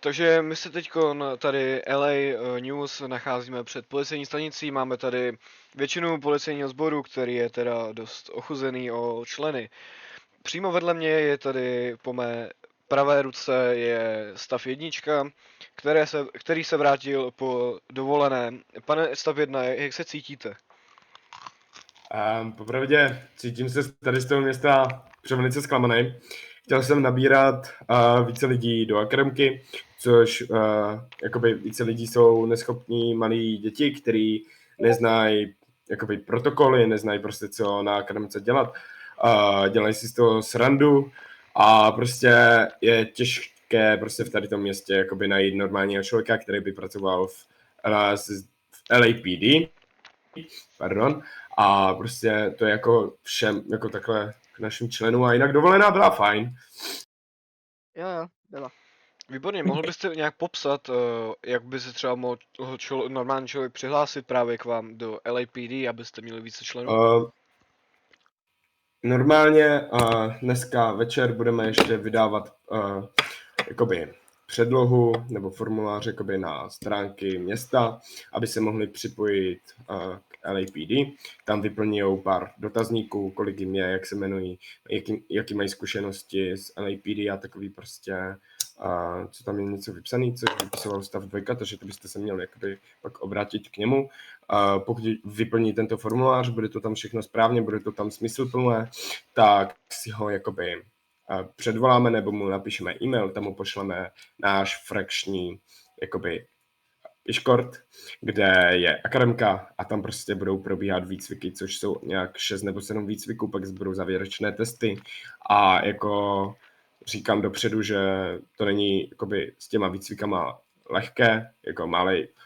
Takže my se teď tady LA News nacházíme před policejní stanicí, máme tady většinu policejního sboru, který je teda dost ochuzený o členy. Přímo vedle mě je tady po mé pravé ruce je stav jednička, který se vrátil po dovolené. Pane stav 1, jak se cítíte? Popravdě cítím se tady z toho města velice zklamaný. Chtěl jsem nabírat více lidí do akademky, což jakoby více lidí jsou neschopní malí děti, kteří neznají jakoby protokoly, neznají prostě co na akademice dělat. Dělají si z toho srandu a prostě je těžké prostě v tady tom městě jakoby najít normálního člověka, který by pracoval v LAPD, pardon, a prostě to je jako všem, jako takhle k našim členům a jinak dovolená byla fajn. Jo, byla. Výborně, mohl byste nějak popsat, jak by se třeba mohl normální člověk přihlásit právě k vám do LAPD, abyste měli více členů? Normálně dneska večer budeme ještě vydávat jakoby předlohu nebo formulář jakoby na stránky města, aby se mohli připojit k LAPD. Tam vyplňují pár dotazníků, kolik jim je, jak se jmenují, jaký mají zkušenosti s LAPD a takový prostě, co tam je něco vypsaný, co vypisoval stav 2, takže to byste se měli jakoby pak obrátit k němu. Pokud vyplní tento formulář, bude to tam všechno správně, bude to tam smysluplné, tak si ho jakoby předvoláme nebo mu napíšeme e-mail, tam mu pošleme náš frakční jakoby Discord, kde je akademka a tam prostě budou probíhat výcviky, což jsou nějak 6 nebo 7 výcviků, pak budou závěrečné testy a jako říkám dopředu, že to není jakoby s těma výcvikama lehké, jako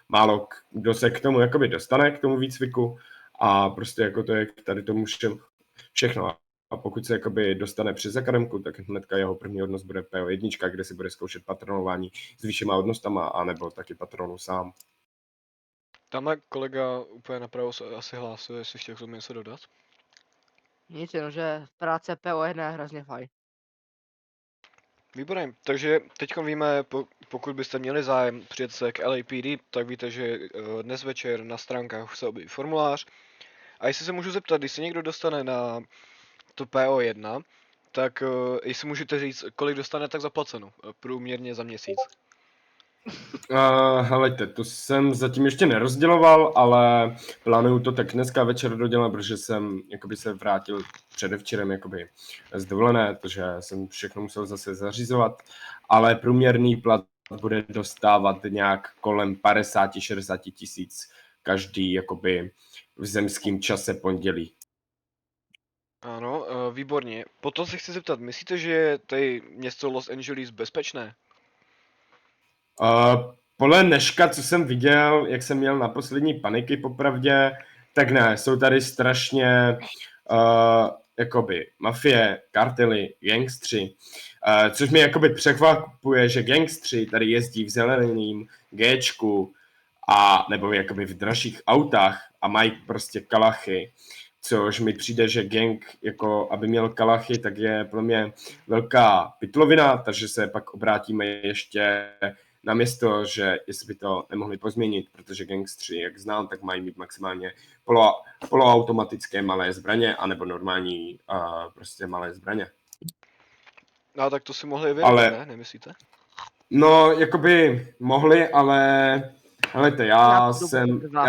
málo kdo se k tomu jakoby dostane, k tomu výcviku a prostě jako to je tady tomu všechno. A pokud se jakoby dostane přes akademku, tak hnedka jeho první hodnost bude PO1, kde si bude zkoušet patronování s vyššíma hodnostama, anebo taky patronu sám. Tamhle kolega úplně napravo se asi hlásil, jestli chtěl k tomu něco dodat. Nic, jenom že práce PO1 je hrozně fajn. Výborně, takže teď víme, pokud byste měli zájem přijet se k LAPD, tak víte, že dnes večer na stránkách se objeví formulář. A jestli se můžu zeptat, když se někdo dostane na to PO1, tak jestli můžete říct, kolik dostane tak zaplaceno průměrně za měsíc? Helejte, to jsem zatím ještě nerozděloval, ale plánuju to tak dneska večer dodělat, protože jsem jakoby se vrátil předevčírem jakoby z dovolené, takže jsem všechno musel zase zařizovat, ale průměrný plat bude dostávat nějak kolem 50-60 tisíc každý jakoby v zemském čase pondělí. Ano, výborně. Potom se chci zeptat, myslíte, že je tady město Los Angeles bezpečné? Podle dneška, co jsem viděl, jak jsem měl na poslední paniky popravdě, tak ne, jsou tady strašně jakoby mafie, kartely, gangstři, což mi jakoby překvapuje, že gangstři tady jezdí v zeleným Gčku a nebo jakoby v dražších autách a mají prostě kalachy, což mi přijde, že gang, jako aby měl kalachy, tak je pro mě velká pytlovina, takže se pak obrátíme ještě na město, že jestli by to nemohli pozměnit, protože gangstři, jak znám, tak mají mít maximálně poloautomatické malé zbraně, anebo normální prostě malé zbraně. No tak to si mohli vyrobit, ne? Nemyslíte? No, jakoby mohli, ale helejte, já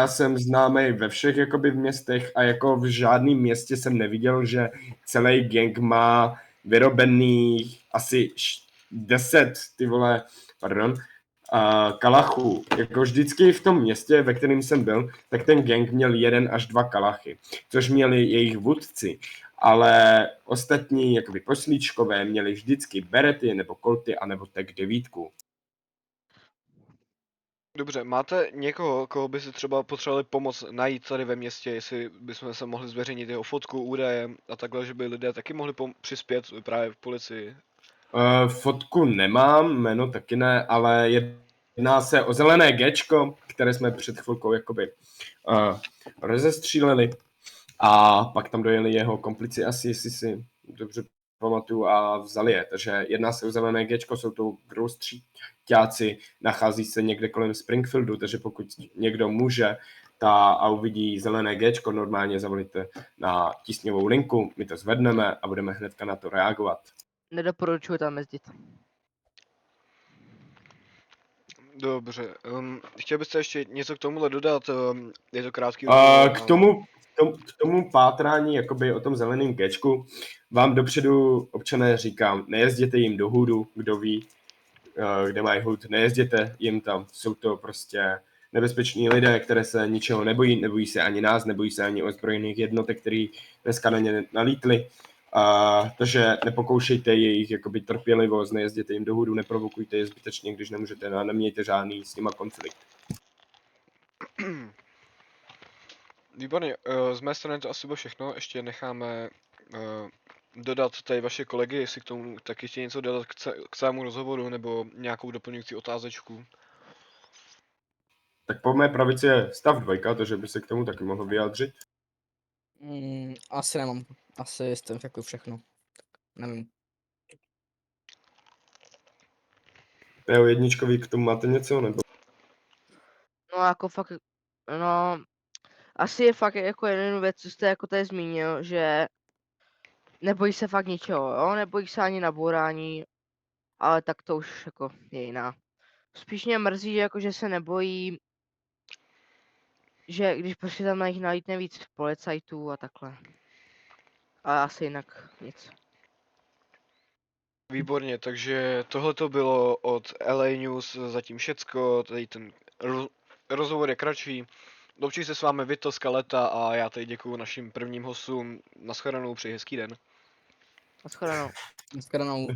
jsem známý ve všech jakoby v městech a jako v žádném městě jsem neviděl, že celý gang má vyrobených asi 10 kalachů. Jako vždycky v tom městě, ve kterém jsem byl, tak ten gang měl 1 až 2 kalachy, což měli jejich vůdci. Ale ostatní jakoby poslíčkové měli vždycky berety nebo kolty anebo tak 9. Dobře, máte někoho, koho by si třeba potřebovali pomoct najít tady ve městě, jestli bychom se mohli zveřejnit jeho fotku, údaje a takhle, že by lidé taky mohli přispět právě v policii? Fotku nemám, jméno taky ne, ale jedná se o zelené Gčko, které jsme před chvilkou jakoby rozestříleli a pak tam dojeli jeho komplici asi, jestli si dobře pamatuju, a vzali je. Takže jedná se o zelené Gčko, jsou to grostříťáci, nachází se někde kolem Springfieldu, takže pokud někdo může a uvidí zelené Gčko, normálně zavolíte na tísňovou linku, my to zvedneme a budeme hnedka na to reagovat. Nedoporučuji tam jezdit. Dobře. Chtěl byste ještě něco k tomuhle dodat? Je to krátký rozhovor. K tomu pátrání jakoby o tom zeleném Gčku vám dopředu, občané, říkám, nejezděte jim do Hoodu, kdo ví, kde mají Hood, nejezděte jim tam, jsou to prostě nebezpeční lidé, které se ničeho nebojí se ani nás, nebojí se ani ozbrojených jednotek, který dneska na ně nalítli. Takže nepokoušejte jejich jakoby trpělivost, nejezděte jim do Hoodu, neprovokujte je zbytečně, když nemůžete, a nemějte žádný s nima konflikt. Výborně, z mé strany to asi bylo všechno, ještě necháme dodat tady vaše kolegy, jestli k tomu taky chtějí něco dodat k celému rozhovoru, nebo nějakou doplňující otázečku. Tak po mé pravici je stav 2, takže by se k tomu taky mohl vyjádřit. Asi nemám. Asi jste řekl všechno. Tak nevím. Jo, jedničkový, k tomu máte něco, nebo? No jako fakt, no, asi je fakt jako jeden věc, co jste jako tady zmínil, že nebojí se fakt ničeho, jo, nebojí se ani nabourání, ale tak to už jako je jiná. Spíš mě mrzí, že jako, že se nebojí, že když prostě tam na nich nalítne víc policajtů a takhle. Ale asi jinak nic. Výborně, takže tohle to bylo od LA News zatím všecko, tady ten rozhovor je kratší. Loučí se s vámi Vito z Kaleta a já tady děkuju našim prvním hostům. Naschledanou, přeji hezký den. Naschledanou. Naschledanou.